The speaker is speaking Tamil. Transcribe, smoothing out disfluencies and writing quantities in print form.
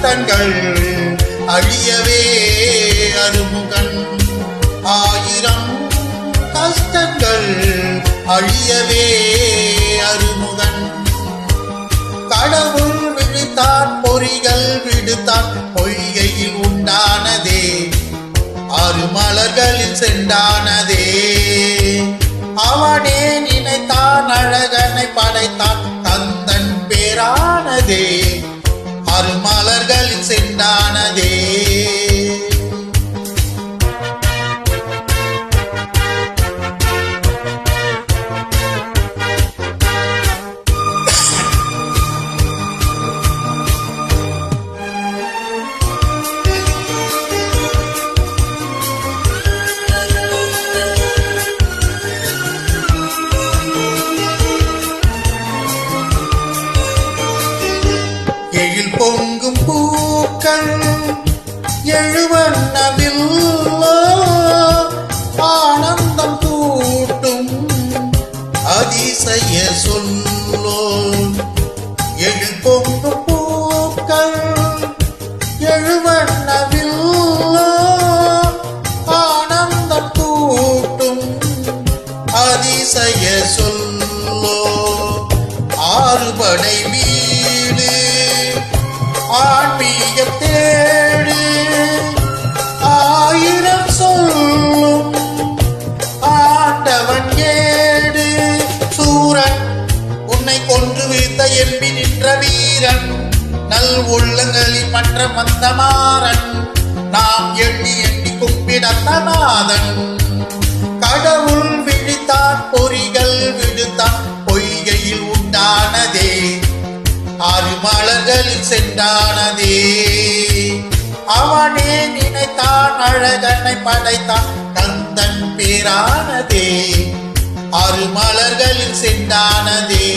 கஷ்டங்கள் அழியவே அருமுகன். 1000 கஷ்டங்கள் அழியவே அருமுகன். கடவுள் விழித்தான் பொறிகள் விடுத்தான் பொய்கையில் உண்டானதே 6 மலர்களில் சென்றானதே. அவனே நினைத்தான் அழகனை படைத்தான் கந்தன் பேரானதே 6 மலர்களில் சென்றானதே. எழில் பொங்கும் பூக்கள் எழுவண்ணவில்லோ ஆனந்தம் கூட்டும் அதிசய சொல்லோ. எழில் பொங்கும் பூக்கள் எழுவண்ணவில்லோ ஆனந்தம் கூட்டும் அதிசய சொல்லோ. 6 படை வீடு ஆன்மீக தேடு 1000 சொல்லும் ஆண்டவன் ஏடு. சூரன் உன்னை கொன்று வீழ்த்த எம்பி நின்ற வீரன் நல் உள்ளங்களில் மற்ற மந்தமாறன் நாம் எண்ணி எண்ணி கும்பிடத்த நாதன். கடவுள் விழித்தான் பொறிகள் விடுத்தான் பொய்கையில் உண்டானதே 6 மலர்களில் சென்றானதே. அவனே நினைத்தான் அழகனை படைத்தான் கந்தன் பேரானதே 6 மலர்களில் சென்றானதே.